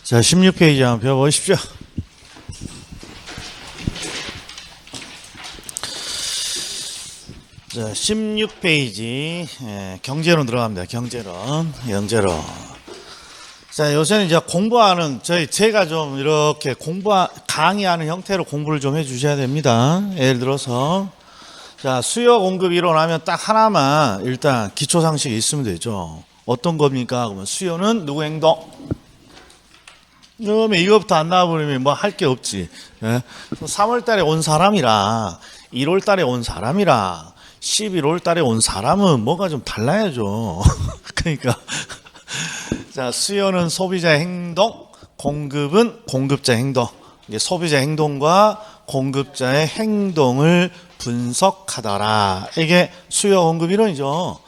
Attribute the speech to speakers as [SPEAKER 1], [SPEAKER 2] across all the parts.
[SPEAKER 1] 자, 16페이지 한번 펴보십시오. 자, 16페이지 경제론 들어갑니다. 경제론. 자, 요새는 이제 공부하는 제가 좀 이렇게 강의하는 형태로 공부를 좀 해주셔야 됩니다. 예를 들어서 자, 수요 공급 이론 하면 딱 하나만 일단 기초 상식이 있으면 되죠. 어떤 겁니까? 그러면 수요는 누구 행동? 그러면 이거부터 안 나와버리면 뭐 할 게 없지. 예? 3월 달에 온 사람이랑 1월 달에 온 사람이랑 11월 달에 온 사람은 뭐가 좀 달라야죠. 그러니까 자, 수요는 소비자의 행동, 공급은 공급자의 행동. 이게 소비자의 행동과 공급자의 행동을 분석하더라. 이게 수요 공급 이론이죠.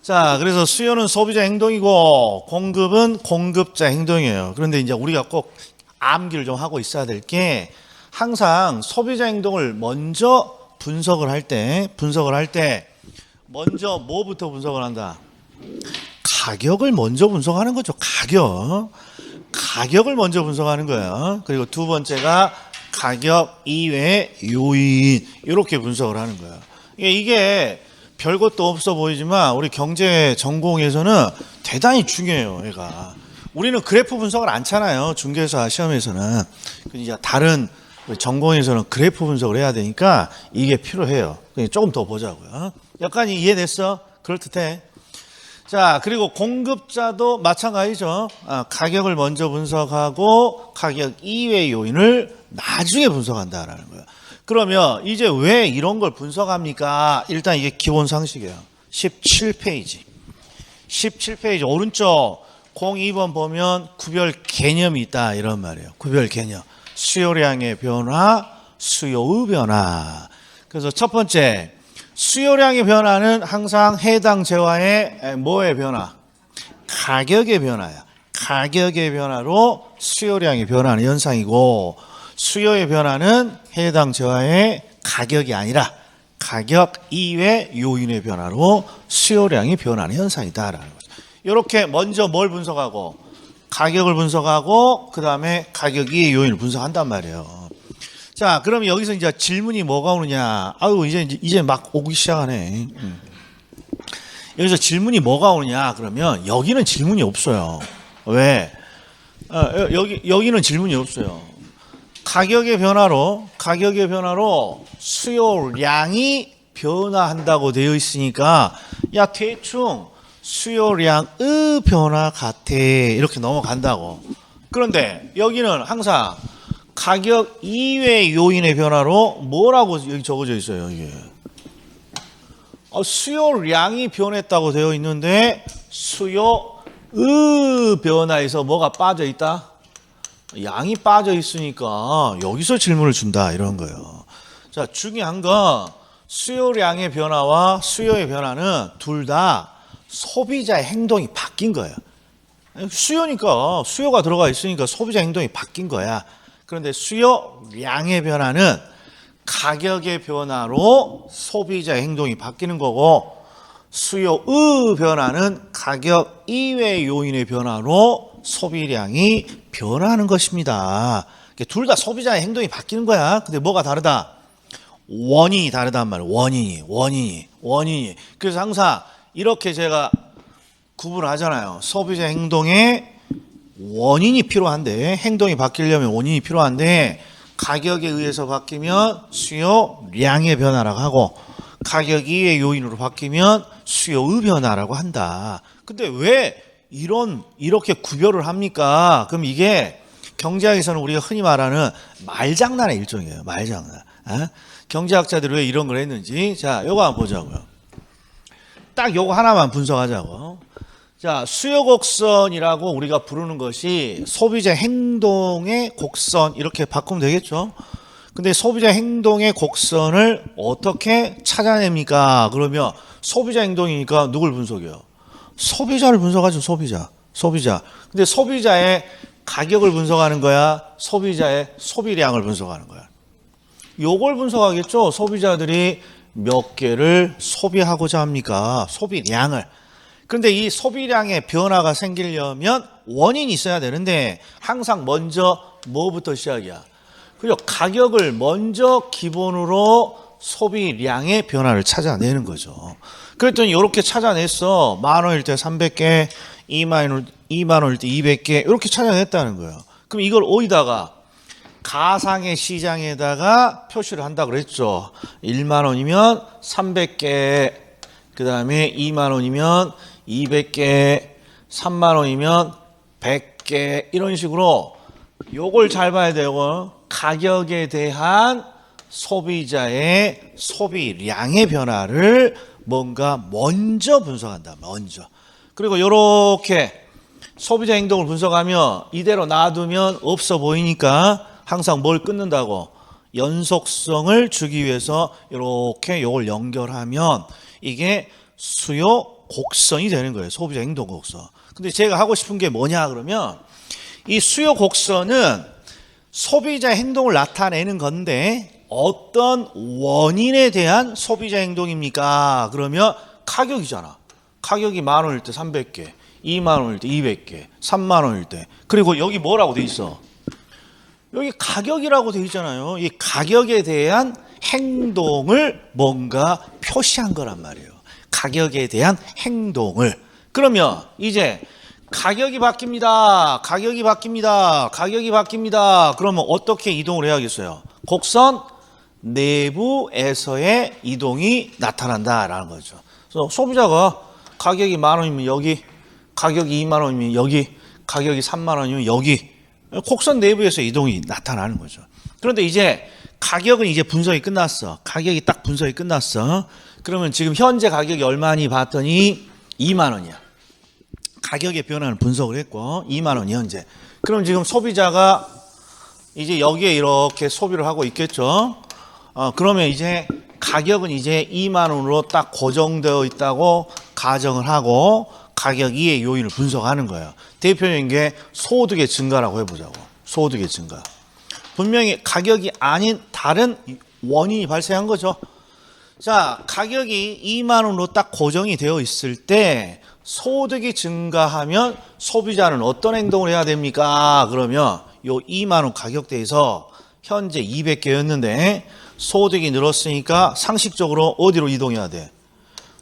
[SPEAKER 1] 자, 그래서 수요는 소비자 행동이고 공급은 공급자 행동이에요. 그런데 이제 우리가 꼭 암기를 좀 하고 있어야 될 게 항상 소비자 행동을 먼저 분석을 할 때 먼저 뭐부터 분석을 한다? 가격을 먼저 분석하는 거죠. 가격을 먼저 분석하는 거예요. 그리고 두 번째가 가격 이외의 요인, 이렇게 분석을 하는 거예요. 이게 별것도 없어 보이지만 우리 경제 전공에서는 대단히 중요해요. 얘가 우리는 그래프 분석을 안 차나요. 중개사 시험에서는. 이제 다른 전공에서는 그래프 분석을 해야 되니까 이게 필요해요. 조금 더 보자고요. 약간 이해됐어? 그럴듯해. 자, 그리고 공급자도 마찬가지죠. 가격을 먼저 분석하고 가격 이외의 요인을 나중에 분석한다라는 거예요. 그러면 이제 왜 이런 걸 분석합니까? 일단 이게 기본 상식이에요. 17페이지 오른쪽 02번 보면 구별 개념이 있다 이런 말이에요. 구별 개념. 수요량의 변화, 수요의 변화. 그래서 첫 번째 수요량의 변화는 항상 해당 재화의 뭐의 변화? 가격의 변화야. 가격의 변화로 수요량이 변하는 현상이고 수요의 변화는 해당 재화의 가격이 아니라 가격 이외 요인의 변화로 수요량이 변하는 현상이다라는 거죠. 이렇게 먼저 뭘 분석하고 가격을 분석하고 그 다음에 가격 이외 요인을 분석한단 말이에요. 자, 그럼 여기서 이제 질문이 뭐가 오느냐? 아유, 이제 막 오기 시작하네. 여기서 질문이 뭐가 오느냐? 그러면 여기는 질문이 없어요. 왜? 여기는 질문이 없어요. 가격의 변화로 수요량이 변화한다고 되어 있으니까 야, 대충 수요량의 변화 같아 이렇게 넘어간다고. 그런데 여기는 항상 가격 이외의 요인의 변화로 뭐라고 여기 적어져 있어요. 이게 수요량이 변했다고 되어 있는데 수요의 변화에서 뭐가 빠져 있다? 양이 빠져 있으니까 여기서 질문을 준다 이런 거예요. 자, 중요한 건 수요량의 변화와 수요의 변화는 둘 다 소비자의 행동이 바뀐 거예요. 수요니까 수요가 들어가 있으니까 소비자 행동이 바뀐 거야. 그런데 수요량의 변화는 가격의 변화로 소비자의 행동이 바뀌는 거고 수요의 변화는 가격 이외의 요인의 변화로 소비량이 변화하는 것입니다. 둘 다 소비자의 행동이 바뀌는 거야. 근데 뭐가 다르다? 원인이 다르단 말이에요. 원인이. 그래서 항상 이렇게 제가 구분을 하잖아요. 소비자 행동에 원인이 필요한데 행동이 바뀌려면 원인이 필요한데 가격에 의해서 바뀌면 수요량의 변화라고 하고 가격 이외의 요인으로 바뀌면 수요의 변화라고 한다. 근데 왜 이렇게 구별을 합니까? 그럼 이게 경제학에서는 우리가 흔히 말하는 말장난의 일종이에요. 말장난. 경제학자들이 왜 이런 걸 했는지. 자, 요거 한번 보자고요. 딱 요거 하나만 분석하자고. 자, 수요 곡선이라고 우리가 부르는 것이 소비자 행동의 곡선 이렇게 바꾸면 되겠죠. 근데 소비자 행동의 곡선을 어떻게 찾아냅니까? 그러면 소비자 행동이니까 누굴 분석해요? 소비자를 분석하죠. 소비자. 근데 소비자의 가격을 분석하는 거야? 소비자의 소비량을 분석하는 거야? 요걸 분석하겠죠. 소비자들이 몇 개를 소비하고자 합니까? 소비량을. 그런데 이 소비량의 변화가 생기려면 원인이 있어야 되는데 항상 먼저 뭐부터 시작이야? 그죠? 가격을 먼저 기본으로 소비량의 변화를 찾아내는 거죠. 그랬더니 이렇게 찾아냈어. 10,000원일 때 300개, 2만 원일 때 200개 이렇게 찾아냈다는 거예요. 그럼 이걸 어디다가 가상의 시장에다가 표시를 한다 그랬죠. 1만 원이면 300개, 그 다음에 2만 원이면 200개, 3만 원이면 100개 이런 식으로 요걸 잘 봐야 되고 가격에 대한 소비자의 소비량의 변화를 뭔가 먼저 분석한다. 먼저. 그리고 요렇게 소비자 행동을 분석하면 이대로 놔두면 없어 보이니까 항상 뭘 끊는다고? 연속성을 주기 위해서 이렇게 요걸 연결하면 이게 수요 곡선이 되는 거예요. 소비자 행동 곡선. 근데 제가 하고 싶은 게 뭐냐 그러면 이 수요 곡선은 소비자 행동을 나타내는 건데 어떤 원인에 대한 소비자 행동입니까? 그러면 가격이잖아. 가격이 10,000원일 때 300개, 2만 원일 때 200개, 3만 원일 때. 그리고 여기 뭐라고 돼 있어? 여기 가격이라고 돼 있잖아요. 이 가격에 대한 행동을 뭔가 표시한 거란 말이에요. 가격에 대한 행동을. 그러면 이제 가격이 바뀝니다. 가격이 바뀝니다. 가격이 바뀝니다. 그러면 어떻게 이동을 해야겠어요? 곡선 내부에서의 이동이 나타난다라는 거죠. 그래서 소비자가 가격이 10,000원이면 여기, 가격이 2만 원이면 여기, 가격이 3만 원이면 여기 곡선 내부에서 이동이 나타나는 거죠. 그런데 이제 가격은 이제 분석이 끝났어. 가격이 딱 분석이 끝났어. 그러면 지금 현재 가격이 얼마니 봤더니 2만 원이야. 가격의 변화를 분석을 했고 2만 원 현재. 그럼 지금 소비자가 이제 여기에 이렇게 소비를 하고 있겠죠. 그러면 이제 가격은 이제 2만 원으로 딱 고정되어 있다고 가정을 하고 가격 2의 요인을 분석하는 거예요. 대표적인 게 소득의 증가라고 해보자고. 소득의 증가. 분명히 가격이 아닌 다른 원인이 발생한 거죠. 자, 가격이 2만 원으로 딱 고정이 되어 있을 때 소득이 증가하면 소비자는 어떤 행동을 해야 됩니까? 그러면 요 2만 원 가격대에서 현재 200개였는데 소득이 늘었으니까 상식적으로 어디로 이동해야 돼?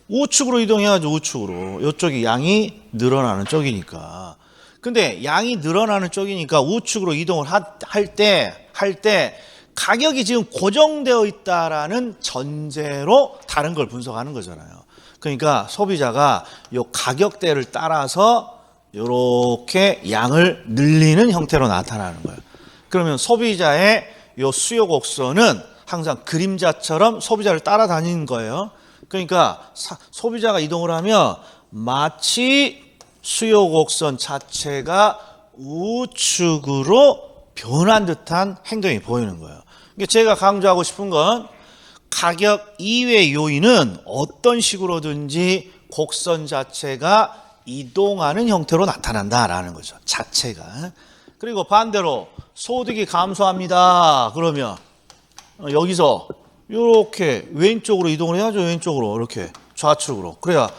[SPEAKER 1] 우측으로 이동해야죠. 우측으로. 이쪽이 양이 늘어나는 쪽이니까. 근데 양이 늘어나는 쪽이니까 우측으로 이동을 할 때 가격이 지금 고정되어 있다라는 전제로 다른 걸 분석하는 거잖아요. 그러니까 소비자가 요 가격대를 따라서 이렇게 양을 늘리는 형태로 나타나는 거예요. 그러면 소비자의 요 수요 곡선은 항상 그림자처럼 소비자를 따라다니는 거예요. 그러니까 소비자가 이동을 하면 마치 수요 곡선 자체가 우측으로 변한 듯한 행동이 보이는 거예요. 그러니까 제가 강조하고 싶은 건 가격 이외의 요인은 어떤 식으로든지 곡선 자체가 이동하는 형태로 나타난다라는 거죠. 자체가. 그리고 반대로 소득이 감소합니다. 그러면 여기서 이렇게 왼쪽으로 이동을 해야죠. 왼쪽으로 이렇게 좌측으로. 그래야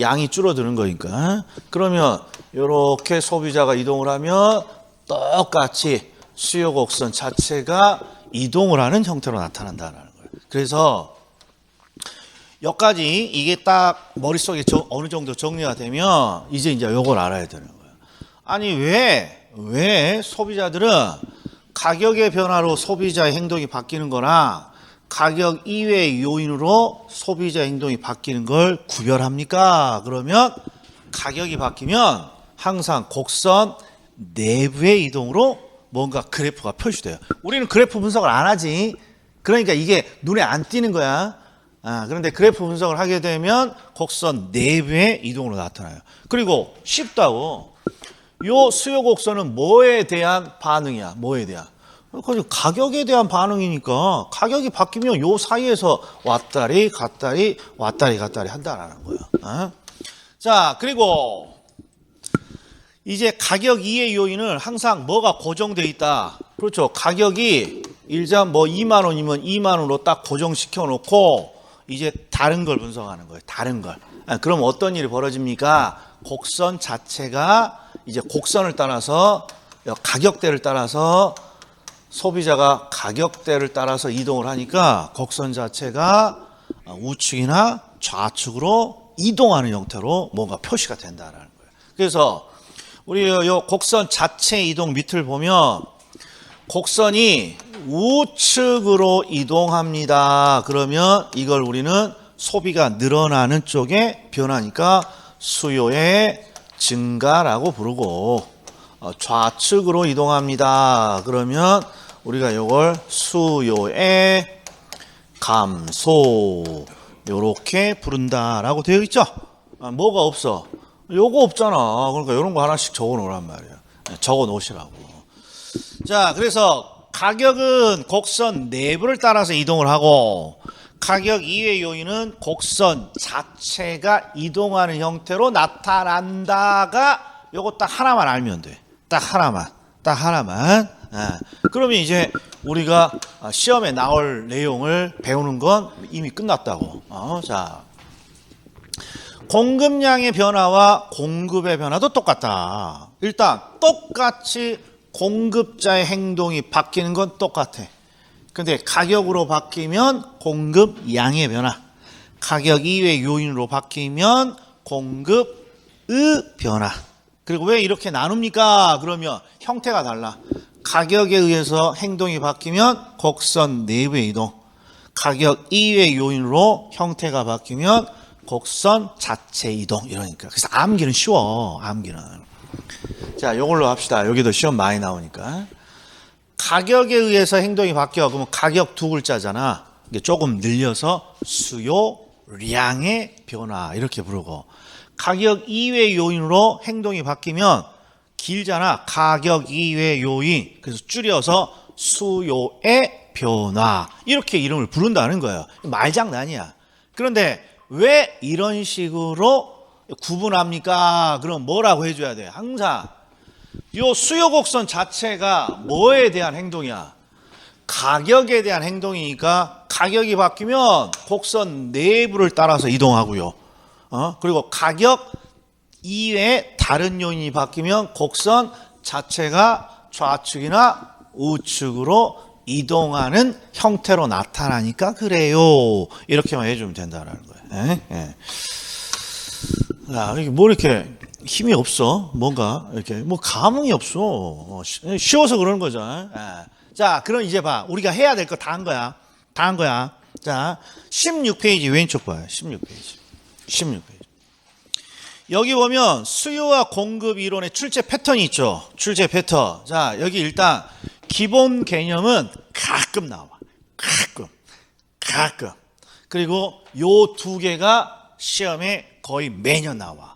[SPEAKER 1] 양이 줄어드는 거니까. 그러면 이렇게 소비자가 이동을 하면 똑같이 수요 곡선 자체가 이동을 하는 형태로 나타난다는 거예요. 그래서 여기까지 이게 딱 머릿속에 어느 정도 정리가 되면 이제 이걸 알아야 되는 거예요. 아니 왜 소비자들은 가격의 변화로 소비자의 행동이 바뀌는 거랑 가격 이외의 요인으로 소비자 행동이 바뀌는 걸 구별합니까? 그러면 가격이 바뀌면 항상 곡선 내부의 이동으로 뭔가 그래프가 표시돼요. 우리는 그래프 분석을 안 하지. 그러니까 이게 눈에 안 띄는 거야. 그런데 그래프 분석을 하게 되면 곡선 내부의 이동으로 나타나요. 그리고 쉽다고. 요 수요 곡선은 뭐에 대한 반응이야? 뭐에 대한? 가격에 대한 반응이니까 가격이 바뀌면 요 사이에서 왔다리 갔다리 한다라는 거야. 자, 그리고 이제 가격 이의 요인은 항상 뭐가 고정돼 있다. 그렇죠. 가격이 일단 2만 원이면 2만 원으로 딱 고정시켜 놓고 이제 다른 걸 분석하는 거예요. 다른 걸. 그럼 어떤 일이 벌어집니까? 곡선 자체가 이제 곡선을 따라서 가격대를 따라서 소비자가 가격대를 따라서 이동을 하니까 곡선 자체가 우측이나 좌측으로 이동하는 형태로 뭔가 표시가 된다는 거예요. 그래서 우리 요 곡선 자체 이동 밑을 보면 곡선이 우측으로 이동합니다. 그러면 이걸 우리는 소비가 늘어나는 쪽에 변하니까 수요의 증가라고 부르고, 좌측으로 이동합니다. 그러면 우리가 이걸 수요의 감소 이렇게 부른다라고 되어 있죠. 뭐가 없어? 요거 없잖아. 그러니까 이런 거 하나씩 적어 놓으란 말이에요. 적어 놓으시라고. 자, 그래서 가격은 곡선 내부를 따라서 이동을 하고, 가격 이외의 요인은 곡선 자체가 이동하는 형태로 나타난다가 요거 딱 하나만 알면 돼. 딱 하나만. 그러면 이제 우리가 시험에 나올 내용을 배우는 건 이미 끝났다고. 자, 공급량의 변화와 공급의 변화도 똑같다. 일단 똑같이 공급자의 행동이 바뀌는 건 똑같아. 근데 가격으로 바뀌면 공급량의 변화, 가격 이외의 요인으로 바뀌면 공급의 변화. 그리고 왜 이렇게 나눕니까? 그러면 형태가 달라. 가격에 의해서 행동이 바뀌면 곡선 내부의 이동, 가격 이외의 요인으로 형태가 바뀌면 곡선 자체 이동, 이러니까. 그래서 암기는 쉬워. 암기는. 자, 요걸로 합시다. 여기도 시험 많이 나오니까. 가격에 의해서 행동이 바뀌어. 그러면 가격 두 글자잖아. 이게 조금 늘려서 수요량의 변화 이렇게 부르고, 가격 이외의 요인으로 행동이 바뀌면 길잖아. 가격 이외의 요인. 그래서 줄여서 수요의 변화 이렇게 이름을 부른다는 거예요. 말장난이야. 그런데 왜 이런 식으로 구분합니까? 그럼 뭐라고 해줘야 돼? 항상 이 수요 곡선 자체가 뭐에 대한 행동이야? 가격에 대한 행동이니까 가격이 바뀌면 곡선 내부를 따라서 이동하고요. 그리고 가격 이외에 다른 요인이 바뀌면 곡선 자체가 좌측이나 우측으로 이동하는 형태로 나타나니까 그래요. 이렇게만 해주면 된다는 거예요. 야, 이게 뭐 이렇게 힘이 없어? 뭔가 이렇게 뭐 감흥이 없어. 쉬워서 그러는 거죠. 자, 그럼 이제 봐. 우리가 해야 될 거 다 한 거야. 다 한 거야. 자, 16페이지 왼쪽 봐요. 16페이지. 16페이지. 여기 보면 수요와 공급 이론의 출제 패턴이 있죠. 출제 패턴. 자, 여기 일단 기본 개념은 가끔 나와. 가끔. 그리고 요 두 개가 시험에 거의 매년 나와.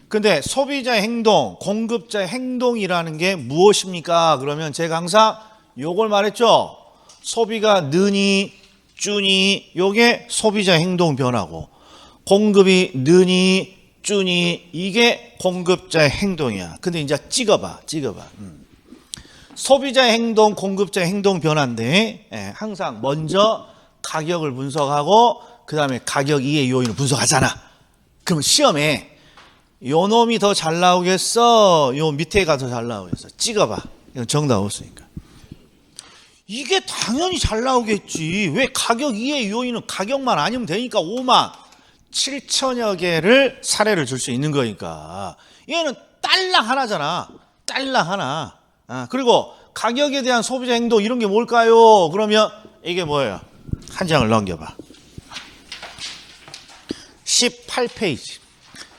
[SPEAKER 1] 근데 소비자의 행동, 공급자의 행동이라는 게 무엇입니까? 그러면 제가 항상 요걸 말했죠. 소비가 느니, 쭈니, 요게 소비자의 행동 변화고, 공급이 느니, 쭈니, 이게 공급자의 행동이야. 근데 이제 찍어봐. 소비자의 행동, 공급자의 행동 변화인데, 항상 먼저 가격을 분석하고 그 다음에 가격 이외의 요인을 분석하잖아. 그럼 시험에 요 놈이 더 잘 나오겠어? 요 밑에가 더 잘 나오겠어? 찍어봐. 이건 정답 없으니까. 이게 당연히 잘 나오겠지. 왜 가격 이외의 요인은 가격만 아니면 되니까 5만 7천여 개를 사례를 줄 수 있는 거니까. 얘는 딸랑 하나잖아. 딸랑 하나. 그리고 가격에 대한 소비자 행동 이런 게 뭘까요? 그러면 이게 뭐예요? 한 장을 넘겨봐.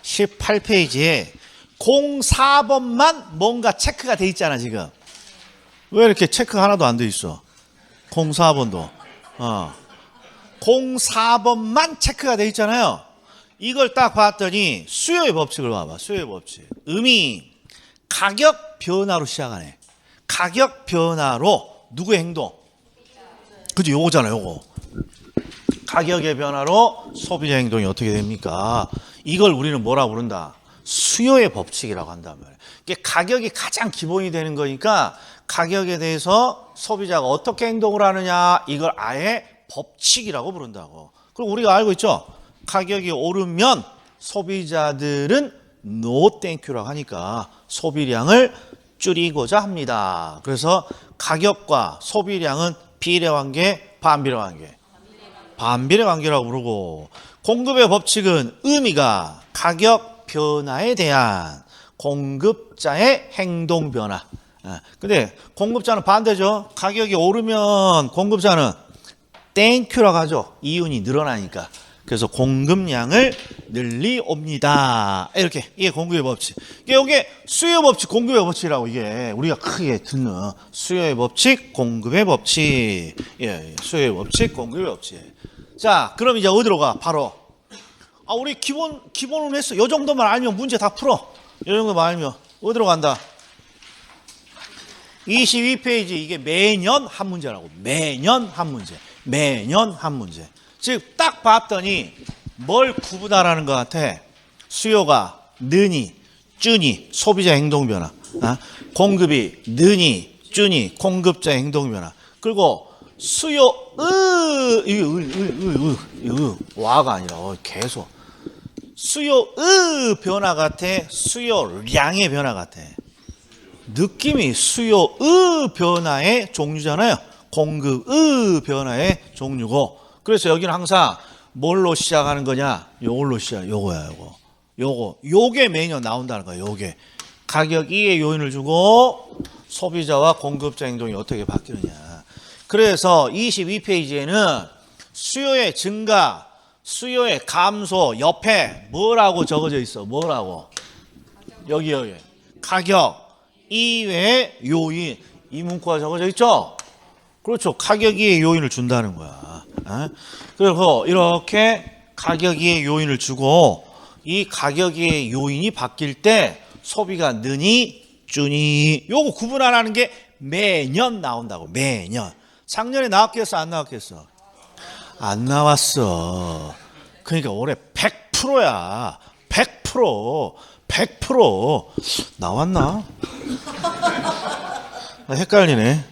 [SPEAKER 1] 18페이지에 04번만 뭔가 체크가 돼 있잖아 지금. 왜 이렇게 체크 하나도 안 돼 있어? 04번도. 04번만 체크가 돼 있잖아요. 이걸 딱 봤더니 수요의 법칙을 봐봐. 수요의 법칙. 음이 가격 변화로 시작하네. 가격 변화로 누구의 행동? 그치, 요거잖아, 요거. 가격의 변화로 소비자 행동이 어떻게 됩니까? 이걸 우리는 뭐라 부른다? 수요의 법칙이라고 한단 말이에요. 이게 가격이 가장 기본이 되는 거니까 가격에 대해서 소비자가 어떻게 행동을 하느냐, 이걸 아예 법칙이라고 부른다고. 그리고 우리가 알고 있죠. 가격이 오르면 소비자들은 노 땡큐라고 하니까 소비량을 줄이고자 합니다. 그래서 가격과 소비량은 비례 관계, 반비례 관계. 반비례 관계라고 부르고, 공급의 법칙은 의미가 가격 변화에 대한 공급자의 행동 변화. 근데 공급자는 반대죠. 가격이 오르면 공급자는 땡큐라고 하죠. 이윤이 늘어나니까. 그래서 공급량을 늘리옵니다. 이렇게. 이게 공급의 법칙. 이게 수요 법칙, 공급의 법칙이라고, 이게 우리가 크게 듣는 수요의 법칙, 공급의 법칙. 예, 수요의 법칙, 공급의 법칙. 자, 그럼 이제 어디로 가? 바로. 우리 기본은 했어. 요 정도만 알면 문제 다 풀어. 요 정도만 알면. 어디로 간다? 22페이지. 이게 매년 한 문제라고. 매년 한 문제. 매년 한 문제. 즉 딱 봤더니 뭘 구분하라는 것 같아. 수요가 느니 쭈니 소비자 행동 변화, 공급이 느니 쭈니 공급자 행동 변화. 그리고 수요 와가 아니라 계속 수요 변화 같아, 수요량의 변화 같아. 느낌이 수요 변화의 종류잖아요. 공급 변화의 종류고. 그래서 여기는 항상 뭘로 시작하는 거냐? 요걸로 요거야, 요게 매년 나온다는 거야, 요게. 가격 이의 요인을 주고 소비자와 공급자 행동이 어떻게 바뀌느냐. 그래서 22페이지에는 수요의 증가, 수요의 감소 옆에 뭐라고 적어져 있어? 뭐라고? 여기. 가격 이외의 요인. 이 문구가 적어져 있죠? 그렇죠. 가격 이의 요인을 준다는 거야. 그래서 이렇게 가격의 요인을 주고, 이 가격의 요인이 바뀔 때 소비가 느니 쭈니, 요거 구분 안 하는 게 매년 나온다고. 매년. 작년에 나왔겠어, 안 나왔겠어? 안 나왔어. 그러니까 올해 100%야 100% 나왔나? 헷갈리네.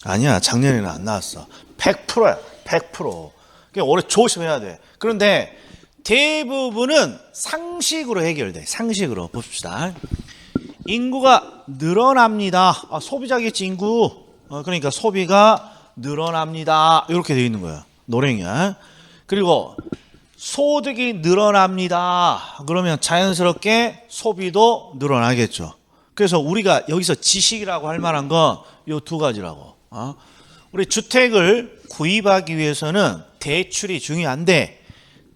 [SPEAKER 1] 아니야, 작년에는 안 나왔어. 100%야 100%. 그러니까 올해 조심해야 돼. 그런데 대부분은 상식으로 해결돼. 상식으로 봅시다. 인구가 늘어납니다. 소비자겠지, 인구. 그러니까 소비가 늘어납니다. 이렇게 되어 있는 거야. 노랭이야. 그리고 소득이 늘어납니다. 그러면 자연스럽게 소비도 늘어나겠죠. 그래서 우리가 여기서 지식이라고 할 만한 건 이 두 가지라고. 우리 주택을 구입하기 위해서는 대출이 중요한데,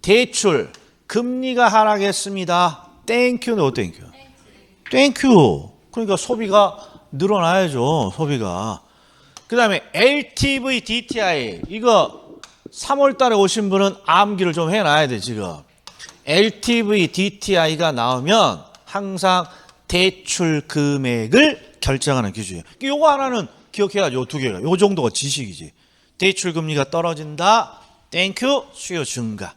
[SPEAKER 1] 대출 금리가 하락했습니다. 땡큐, 노 땡큐? 땡큐. 그러니까 소비가 늘어나야죠. 소비가. 그 다음에 LTV, DTI. 이거 3월 달에 오신 분은 암기를 좀 해놔야 돼, 지금. LTV, DTI가 나오면 항상 대출 금액을 결정하는 기준이에요. 요거 하나는 기억해야죠. 요 두 개가. 요 정도가 지식이지. 대출 금리가 떨어진다. 땡큐. 수요 증가.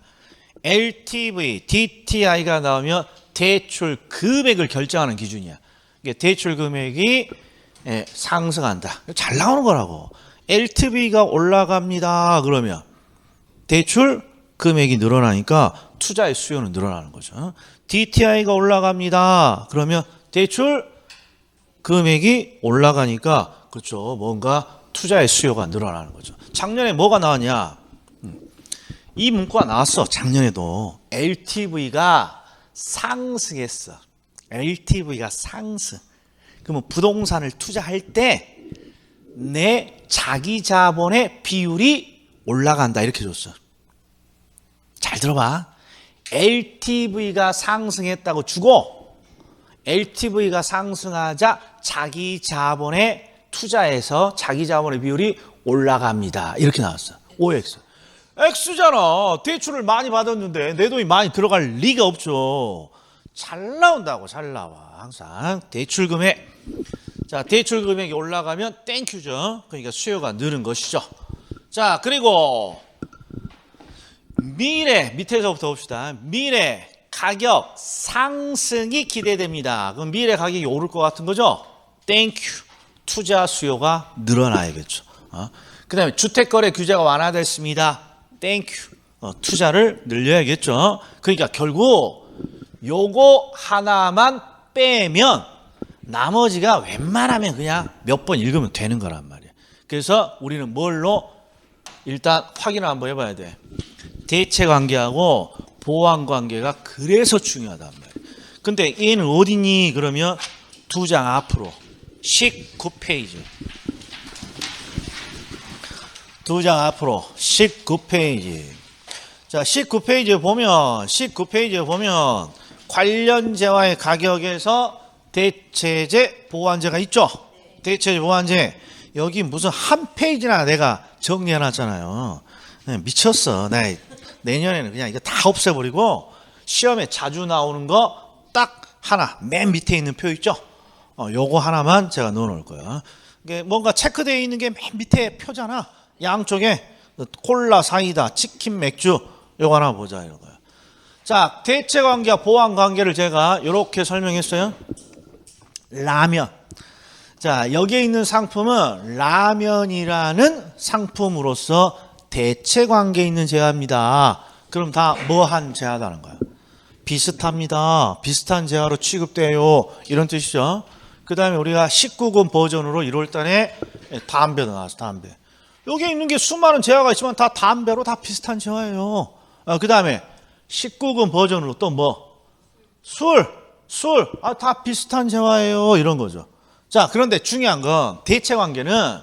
[SPEAKER 1] LTV, DTI가 나오면 대출 금액을 결정하는 기준이야. 이게 대출 금액이 상승한다. 잘 나오는 거라고. LTV가 올라갑니다. 그러면 대출 금액이 늘어나니까 투자의 수요는 늘어나는 거죠. DTI가 올라갑니다. 그러면 대출 금액이 올라가니까, 그렇죠, 뭔가 투자의 수요가 늘어나는 거죠. 작년에 뭐가 나왔냐? 이 문구가 나왔어. 작년에도 LTV가 상승했어. LTV가 상승. 그러면 부동산을 투자할 때 내 자기 자본의 비율이 올라간다, 이렇게 줬어. 잘 들어봐. LTV가 상승했다고 주고, LTV가 상승하자 자기 자본의 투자에서 자기 자본의 비율이 올라갑니다, 이렇게 나왔어. OX. X잖아. 대출을 많이 받았는데 내 돈이 많이 들어갈 리가 없죠. 잘 나온다고. 잘 나와. 항상 대출 금액. 자, 대출 금액이 올라가면 땡큐죠. 그러니까 수요가 느는 것이죠. 자, 그리고 미래, 밑에서부터 봅시다. 미래 가격 상승이 기대됩니다. 그럼 미래 가격이 오를 것 같은 거죠? 땡큐. 투자 수요가 늘어나야겠죠. 그 다음에 주택거래 규제가 완화됐습니다. 땡큐. 투자를 늘려야겠죠. 그러니까 결국 요거 하나만 빼면 나머지가 웬만하면 그냥 몇 번 읽으면 되는 거란 말이에요. 그래서 우리는 뭘로 일단 확인을 한번 해봐야 돼. 대체관계하고 보완관계가 그래서 중요하단 말이에요. 근데 얘는 어디니? 그러면 두 장 앞으로 19페이지. 두 장 앞으로 19페이지. 자, 19페이지에 보면 관련 재화의 가격에서 대체재 보완재가 있죠. 대체재 보완재. 여기 무슨 한 페이지나 내가 정리해 놨잖아요. 미쳤어. 나 내년에는 그냥 이거 다 없애버리고 시험에 자주 나오는 거 딱 하나 맨 밑에 있는 표 있죠. 요거 하나만 제가 넣어 놓을 거예요. 이게 뭔가 체크되어 있는 게 맨 밑에 표잖아. 양쪽에 콜라, 사이다, 치킨, 맥주 요거 하나 보자 이런 거예요. 자, 대체관계와 보완관계를 제가 이렇게 설명했어요. 라면. 자, 여기에 있는 상품은 라면이라는 상품으로서 대체관계에 있는 재화입니다. 그럼 다 뭐한 재화라는 거야? 비슷합니다. 비슷한 재화로 취급돼요. 이런 뜻이죠. 그 다음에 우리가 19금 버전으로 1월달에 담배도 나왔어. 담배. 여기에 있는 게 수많은 재화가 있지만 다 담배로 다 비슷한 재화예요. 그 다음에 19금 버전으로 또 뭐? 술. 다 비슷한 재화예요. 이런 거죠. 자, 그런데 중요한 건 대체관계는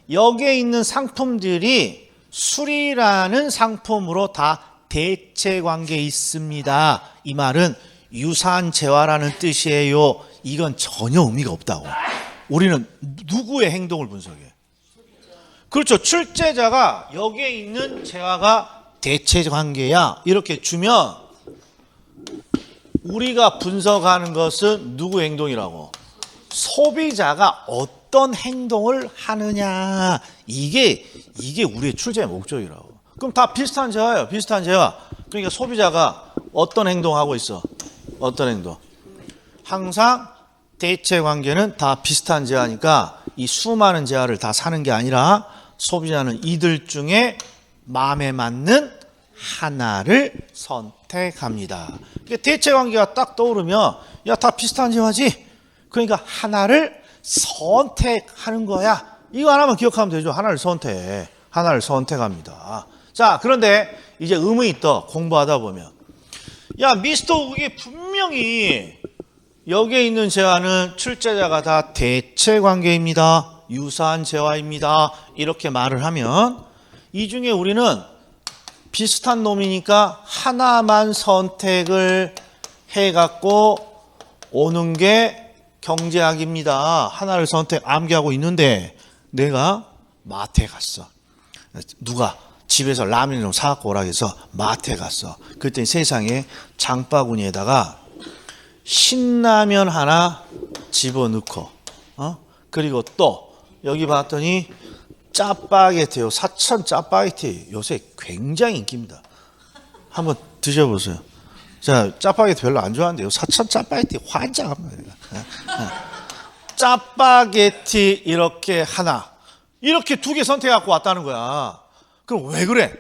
[SPEAKER 1] 여기에 있는 상품들이 술이라는 상품으로 다 대체관계에 있습니다. 이 말은 유사한 재화라는 뜻이에요. 이건 전혀 의미가 없다고. 우리는 누구의 행동을 분석해? 그렇죠. 출제자가 여기에 있는 재화가 대체관계야. 이렇게 주면 우리가 분석하는 것은 누구의 행동이라고? 소비자가 어떤 행동을 하느냐. 이게 우리의 출제의 목적이라고. 그럼 다 비슷한 재화예요. 비슷한 재화. 그러니까 소비자가 어떤 행동하고 있어? 어떤 행동? 항상 대체관계는 다 비슷한 재화니까 이 수많은 재화를 다 사는 게 아니라 소비자는 이들 중에 마음에 맞는 하나를 선택합니다. 대체관계가 딱 떠오르면 야, 다 비슷한 재화지? 그러니까 하나를 선택하는 거야. 이거 하나만 기억하면 되죠. 하나를 선택합니다. 자, 그런데 이제 의문이 떠. 공부하다 보면. 야, 미스터 우기 분명히 여기에 있는 재화는 출제자가 다 대체관계입니다. 유사한 재화입니다. 이렇게 말을 하면 이 중에 우리는 비슷한 놈이니까 하나만 선택을 해갖고 오는 게 경제학입니다. 하나를 암기하고 있는데 내가 마트에 갔어. 누가 집에서 라면을 좀 사갖고 오라 해서 마트에 갔어. 그랬더니 세상에 장바구니에다가 신라면 하나 집어넣고 그리고 또 여기 봤더니 짜파게티요. 사천 짜파게티 요새 굉장히 인기입니다. 한번 드셔보세요. 자, 짜파게티 별로 안 좋아하는데요. 사천 짜파게티 환장합니다. 짜파게티 이렇게 하나, 이렇게 두 개 선택해갖고 왔다는 거야. 그럼 왜 그래?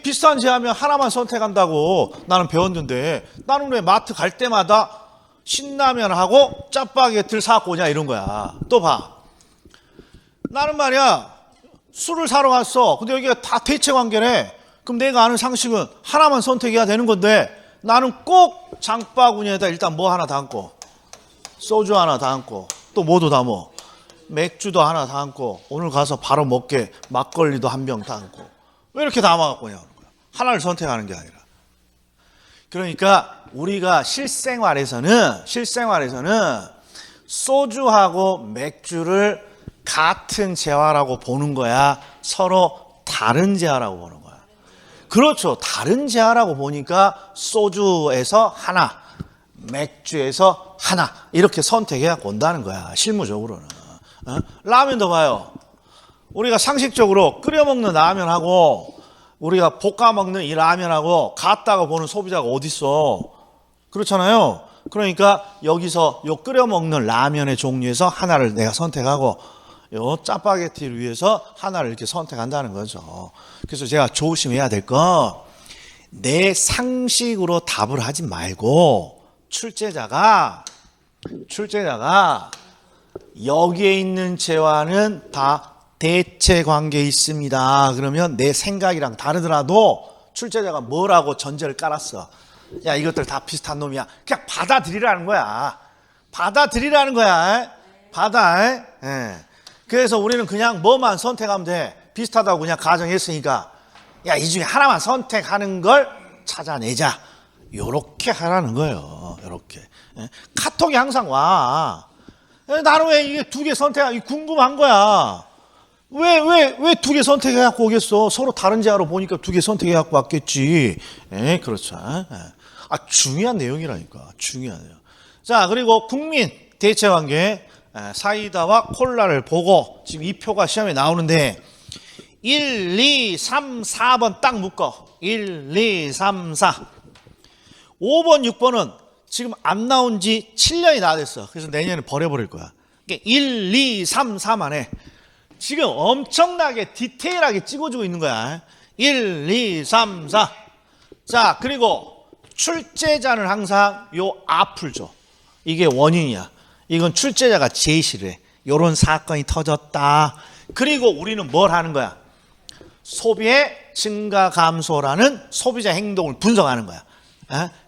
[SPEAKER 1] 비슷한 재하면 하나만 선택한다고 나는 배웠는데 나는 왜 마트 갈 때마다 신라면하고 짜파게티를 사갖고 오냐 이런 거야. 또 봐. 나는 말이야 술을 사러 갔어. 근데 여기가 다 대체관계래. 그럼 내가 아는 상식은 하나만 선택해야 되는 건데 나는 꼭 장바구니에다 일단 뭐 하나 담고 소주 하나 담고 또 뭐도 담어. 맥주도 하나 담고 오늘 가서 바로 먹게 막걸리도 한 병 담고 왜 이렇게 담아갖고 오냐. 하나를 선택하는 게 아니라. 그러니까 우리가 실생활에서는 소주하고 맥주를 같은 재화라고 보는 거야? 서로 다른 재화라고 보는 거야? 그렇죠. 다른 재화라고 보니까 소주에서 하나, 맥주에서 하나 이렇게 선택해갖고 온다는 거야. 실무적으로는. 라면도 봐요. 우리가 상식적으로 끓여 먹는 라면하고 우리가 볶아 먹는 이 라면하고 같다고 보는 소비자가 어디 있어? 그렇잖아요. 그러니까 여기서 요 끓여 먹는 라면의 종류에서 하나를 내가 선택하고 요 짜파게티를 위해서 하나를 이렇게 선택한다는 거죠. 그래서 제가 조심해야 될 건 내 상식으로 답을 하지 말고 출제자가 여기에 있는 재화는 다 대체 관계에 있습니다. 그러면 내 생각이랑 다르더라도 출제자가 뭐라고 전제를 깔았어. 야, 이것들 다 비슷한 놈이야. 그냥 받아들이라는 거야. 받아들이라는 거야. 예. 그래서 우리는 그냥 뭐만 선택하면 돼. 비슷하다고 그냥 가정했으니까. 야, 이 중에 하나만 선택하는 걸 찾아내자. 요렇게 하라는 거예요. 요렇게. 예? 카톡이 항상 와. 나는 왜 이게 두 개 선택하기 궁금한 거야. 왜 두 개 선택해갖고 오겠어? 서로 다른 재화로 보니까 두 개 선택해갖고 왔겠지. 예, 그렇죠. 아, 중요한 내용이라니까. 중요한 내용. 자, 그리고 국민 대체 관계. 사이다와 콜라를 보고 지금 이 표가 시험에 나오는데 1, 2, 3, 4번 딱 묶어. 1, 2, 3, 4. 5번, 6번은 지금 안 나온 지 7년이 다 됐어. 그래서 내년에 버려버릴 거야. 그러니까 1, 2, 3, 4만 해. 지금 엄청나게 디테일하게 찍어주고 있는 거야. 1, 2, 3, 4. 자, 그리고 출제자는 항상 요 앞을 줘. 이게 원인이야. 이건 출제자가 제시를 해. 요런 사건이 터졌다. 그리고 우리는 뭘 하는 거야? 소비의 증가 감소라는 소비자 행동을 분석하는 거야.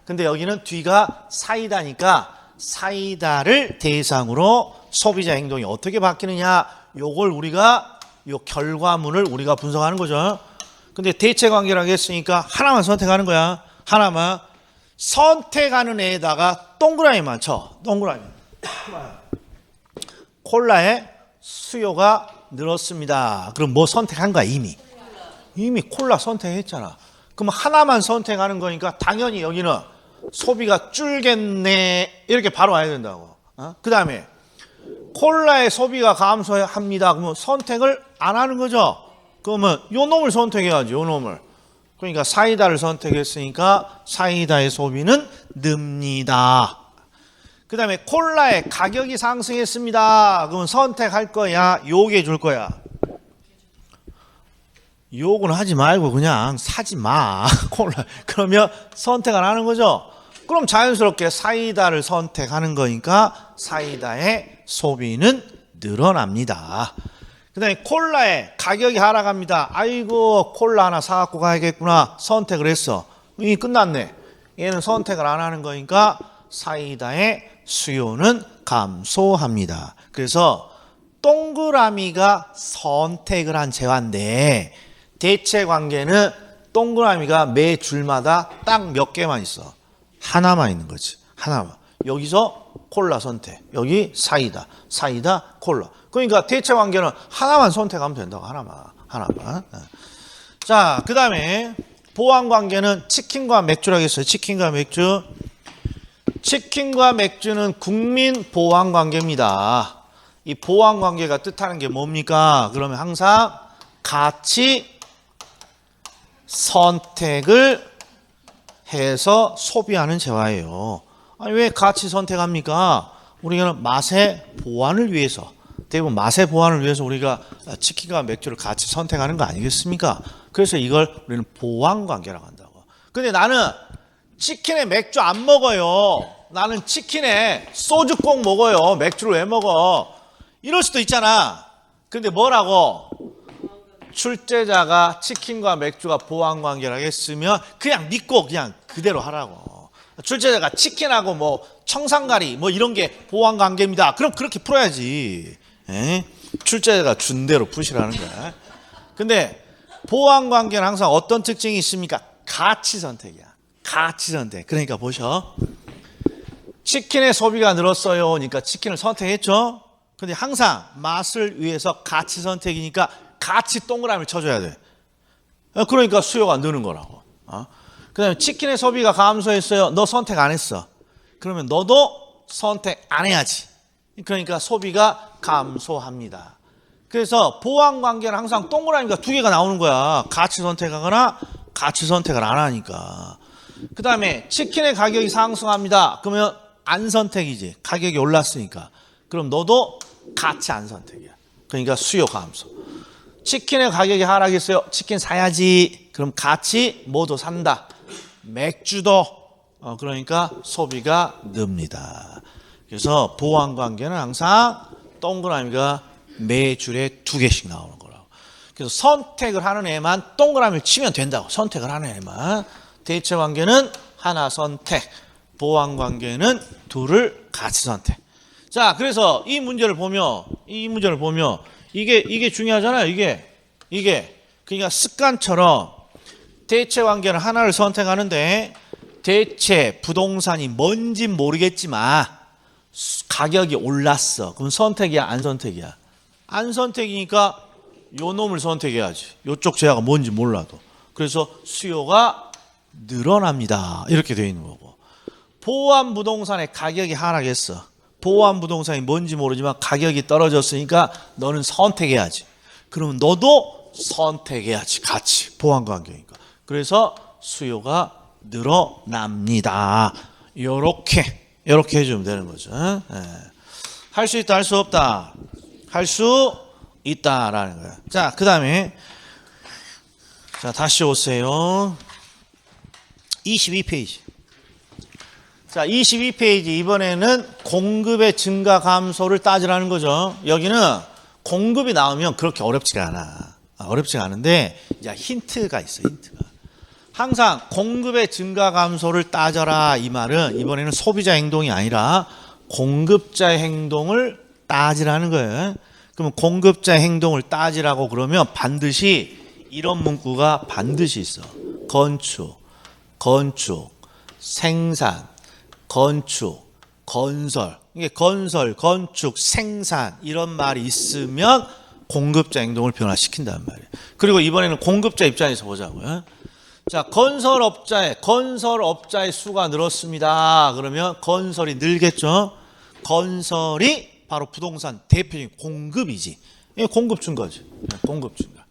[SPEAKER 1] 근데 여기는 뒤가 사이다니까 사이다를 대상으로 소비자 행동이 어떻게 바뀌느냐, 요걸 우리가 요 결과물을 우리가 분석하는 거죠. 근데 대체 관계라고 했으니까 하나만 선택하는 거야. 하나만. 선택하는 애에다가 동그라미만 쳐. 동그라미. 콜라의 수요가 늘었습니다. 그럼 뭐 선택한 거야? 이미 콜라 선택했잖아. 그럼 하나만 선택하는 거니까 당연히 여기는 소비가 줄겠네 이렇게 바로 와야 된다고. 그 다음에 콜라의 소비가 감소합니다. 그러면 선택을 안 하는 거죠. 그러면 요 놈을 선택해야지. 요 놈을. 그러니까 사이다를 선택했으니까 사이다의 소비는 늡니다. 그 다음에 콜라의 가격이 상승했습니다. 그러면 선택할 거야? 요게 줄 거야? 요거는 하지 말고 그냥 사지 마. 콜라. 그러면 선택 안 하는 거죠? 그럼 자연스럽게 사이다를 선택하는 거니까 사이다의 소비는 늘어납니다. 그 다음에 콜라의 가격이 하락합니다. 아이고, 콜라 하나 사갖고 가야겠구나. 선택을 했어. 이미 끝났네. 얘는 선택을 안 하는 거니까 사이다의 수요는 감소합니다. 그래서 동그라미가 선택을 한 재화인데 대체 관계는 동그라미가 매 줄마다 딱 몇 개만 있어. 하나만 있는 거지. 하나만. 여기서 콜라 선택. 여기 사이다. 사이다, 콜라. 그러니까 대체 관계는 하나만 선택하면 된다고. 하나만. 자, 그 다음에 보완 관계는 치킨과 맥주라고 했어요. 치킨과 맥주. 치킨과 맥주는 국민 보완 관계입니다. 이 보완 관계가 뜻하는 게 뭡니까? 그러면 항상 같이 선택을 해서 소비하는 재화예요. 아니, 왜 같이 선택합니까? 우리는 맛의 보완을 위해서, 대부분 맛의 보완을 위해서 우리가 치킨과 맥주를 같이 선택하는 거 아니겠습니까? 그래서 이걸 우리는 보완 관계라고 한다고. 근데 나는 치킨에 맥주 안 먹어요. 나는 치킨에 소주 꼭 먹어요. 맥주를 왜 먹어? 이럴 수도 있잖아. 근데 뭐라고? 출제자가 치킨과 맥주가 보완 관계라고 했으면 그냥 믿고 그냥 그대로 하라고. 출제자가 치킨하고 뭐 청산가리 뭐 이런 게 보완 관계입니다. 그럼 그렇게 풀어야지. 출제자가 준 대로 푸시라는 거야. 근데 보완 관계는 항상 어떤 특징이 있습니까? 가치 선택이야. 가치 선택. 그러니까 보셔. 치킨의 소비가 늘었어요. 그러니까 치킨을 선택했죠. 근데 항상 맛을 위해서 가치 선택이니까 같이 동그라미를 쳐줘야 돼. 그러니까 수요가 느는 거라고. 그 다음에 치킨의 소비가 감소했어요. 너 선택 안 했어. 그러면 너도 선택 안 해야지. 그러니까 소비가 감소합니다. 그래서 보완 관계는 항상 동그라미가 두 개가 나오는 거야. 같이 선택하거나 같이 선택을 안 하니까. 그 다음에 치킨의 가격이 상승합니다. 그러면 안 선택이지. 가격이 올랐으니까. 그럼 너도 같이 안 선택이야. 그러니까 수요 감소. 치킨의 가격이 하락했어요. 치킨 사야지. 그럼 같이 뭐도 산다. 맥주도 그러니까 소비가 늡니다. 그래서 보완관계는 항상 동그라미가 매줄에 2개씩 나오는 거라고. 그래서 선택을 하는 애만 동그라미를 치면 된다고. 선택을 하는 애만. 대체관계는 하나 선택. 보완관계는 둘을 같이 선택. 자, 그래서 이 문제를 보면 이게 중요하잖아요. 이게 그러니까 습관처럼 대체 관계는 하나를 선택하는데 대체 부동산이 뭔진 모르겠지만 가격이 올랐어. 그럼 선택이야, 안 선택이야? 안 선택이니까 요 놈을 선택해야지. 요쪽 제약가 뭔지 몰라도. 그래서 수요가 늘어납니다. 이렇게 되어 있는 거고. 보완 부동산의 가격이 하락했어. 보완 부동산이 뭔지 모르지만 가격이 떨어졌으니까 너는 선택해야지. 그러면 너도 선택해야지. 같이. 보완 관계니까. 그래서 수요가 늘어납니다. 요렇게 해주면 되는 거죠. 할 수 있다, 할 수 없다. 할 수 있다라는 거야. 자, 그 다음에 자, 다시 오세요. 22페이지. 자, 22페이지 이번에는 공급의 증가 감소를 따지라는 거죠. 여기는 공급이 나오면 그렇게 어렵지가 않아. 어렵지가 않은데 이제 힌트가 있어. 힌트가. 항상 공급의 증가 감소를 따져라 이 말은 이번에는 소비자 행동이 아니라 공급자의 행동을 따지라는 거예요. 그러면 공급자의 행동을 따지라고 그러면 반드시 이런 문구가 반드시 있어. 건축, 생산, 건축, 건설. 이게 건설, 건축, 생산 이런 말이 있으면 공급자 행동을 변화시킨단 말이에요. 그리고 이번에는 공급자 입장에서 보자고요. 자, 건설업자의 수가 늘었습니다. 그러면 건설이 늘겠죠. 건설이 바로 부동산 대표적인 공급이지. 이게 공급 증가지. 공급 증가.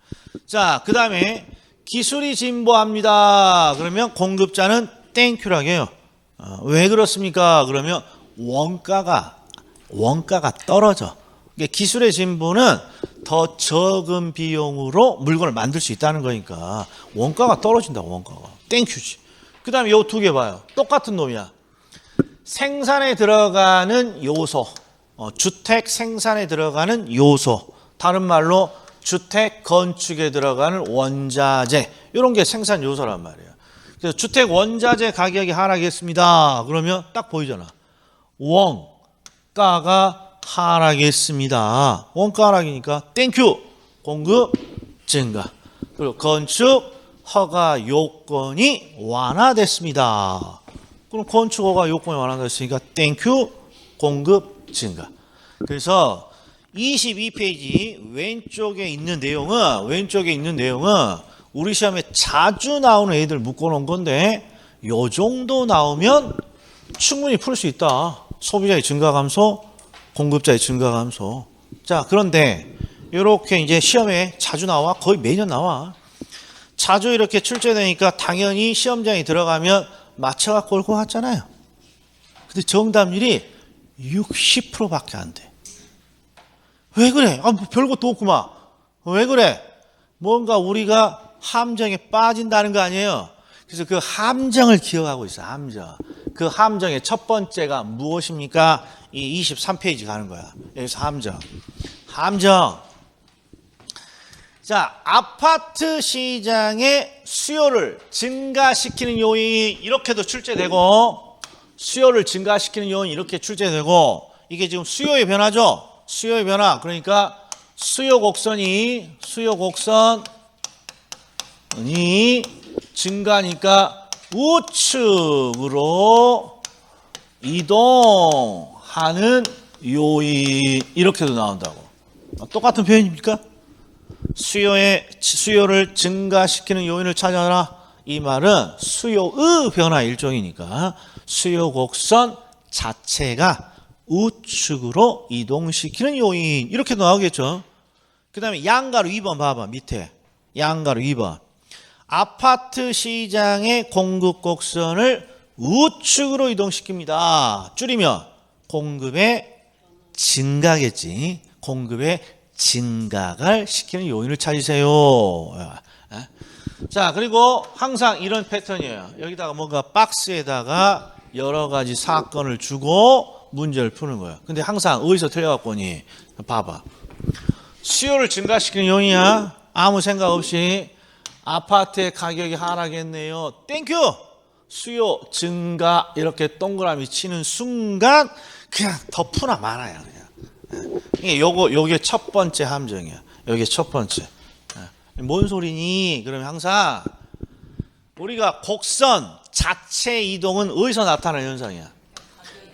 [SPEAKER 1] 자, 그 다음에 기술이 진보합니다. 그러면 공급자는 땡큐라고 해요. 왜 그렇습니까? 그러면 원가가 떨어져. 기술의 진보는 더 적은 비용으로 물건을 만들 수 있다는 거니까 원가가 떨어진다고. 원가가 땡큐지. 그 다음에 요 2개 봐요. 똑같은 놈이야. 생산에 들어가는 요소, 주택 생산에 들어가는 요소, 다른 말로 주택 건축에 들어가는 원자재, 이런 게 생산 요소란 말이에요. 그래서 주택 원자재 가격이 하락했습니다. 그러면 딱 보이잖아. 원가가 하락했습니다. 원가 하락이니까 땡큐. 공급 증가. 그리고 건축 허가 요건이 완화됐습니다. 그럼 건축 허가 요건이 완화됐으니까 땡큐. 공급 증가. 그래서 22페이지 왼쪽에 있는 내용은 우리 시험에 자주 나오는 애들 묶어놓은 건데 요 정도 나오면 충분히 풀 수 있다. 소비자의 증가 감소, 공급자의 증가 감소. 자, 그런데 이렇게 이제 시험에 자주 나와. 거의 매년 나와. 자주 이렇게 출제되니까 당연히 시험장에 들어가면 맞춰갖고 올 것 같잖아요. 근데 정답률이 60%밖에 안 돼. 왜 그래? 뭐 별것도 없구만. 왜 그래? 뭔가 우리가 함정에 빠진다는 거 아니에요? 그래서 그 함정을 기억하고 있어. 함정. 그 함정의 첫 번째가 무엇입니까? 이 23페이지 가는 거야. 여기서 함정. 자, 아파트 시장의 수요를 증가시키는 요인이 이렇게도 출제되고, 수요를 증가시키는 요인이 이렇게 출제되고, 이게 지금 수요의 변화죠? 수요의 변화. 그러니까 수요 곡선이 증가니까 우측으로 이동하는 요인, 이렇게도 나온다고. 똑같은 표현입니까? 수요를 증가시키는 요인을 찾아라. 이 말은 수요의 변화 일종이니까 수요 곡선 자체가 우측으로 이동시키는 요인, 이렇게 나오겠죠. 그 다음에 양가로 2번 봐봐. 밑에 양가로 2번. 아파트 시장의 공급 곡선을 우측으로 이동시킵니다. 줄이면 공급의 증가겠지. 공급의 증가를 시키는 요인을 찾으세요. 자, 그리고 항상 이런 패턴이에요. 여기다가 뭔가 박스에다가 여러 가지 사건을 주고 문제를 푸는 거예요. 근데 항상 어디서 틀려갖고니 봐봐. 수요를 증가시키는 요인이야. 아무 생각 없이 아파트의 가격이 하락했네요. 땡큐. 수요 증가 이렇게 동그라미 치는 순간 그냥 덮으나 말아요. 그냥. 이게 요게 첫 번째 함정이야. 요게 첫 번째. 뭔 소리니? 그러면 항상 우리가 곡선 자체 이동은 어디서 나타나는 현상이야?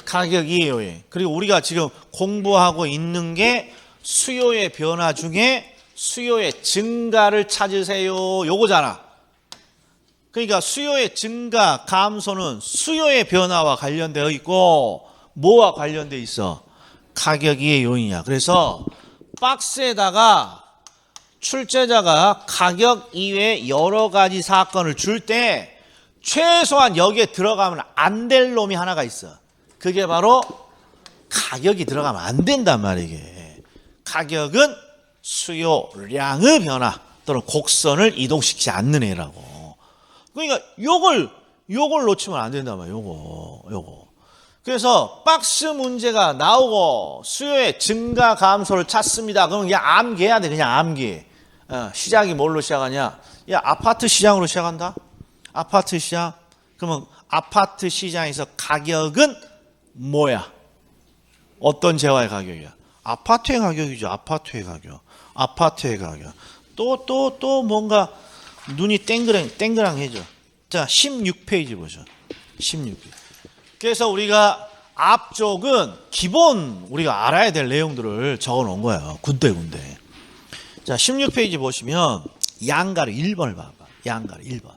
[SPEAKER 1] 가격이에요. 그리고 우리가 지금 공부하고 있는 게 수요의 변화 중에 수요의 증가를 찾으세요. 요거잖아. 그러니까 수요의 증가, 감소는 수요의 변화와 관련되어 있고 뭐와 관련되어 있어? 가격이 요인이야. 그래서 박스에다가 출제자가 가격 이외에 여러 가지 사건을 줄 때 최소한 여기에 들어가면 안 될 놈이 하나가 있어. 그게 바로 가격이 들어가면 안 된단 말이야. 이게. 가격은 수요량의 변화 또는 곡선을 이동시키지 않는 애라고. 그러니까 요걸 놓치면 안 된단 말이야. 요거. 그래서 박스 문제가 나오고 수요의 증가 감소를 찾습니다. 그러면 그냥 암기해야 돼. 그냥 암기. 시작이 뭘로 시작하냐? 야, 아파트 시장으로 시작한다? 아파트 시장? 그러면 아파트 시장에서 가격은 뭐야? 어떤 재화의 가격이야? 아파트의 가격이죠. 아파트의 가격. 또 뭔가 눈이 땡그랑해져. 자, 16페이지 보죠. 16페이지. 그래서 우리가 앞쪽은 기본 우리가 알아야 될 내용들을 적어 놓은 거예요. 군데. 자, 16페이지 보시면 양가를 1번을 봐봐. 양가를 1번.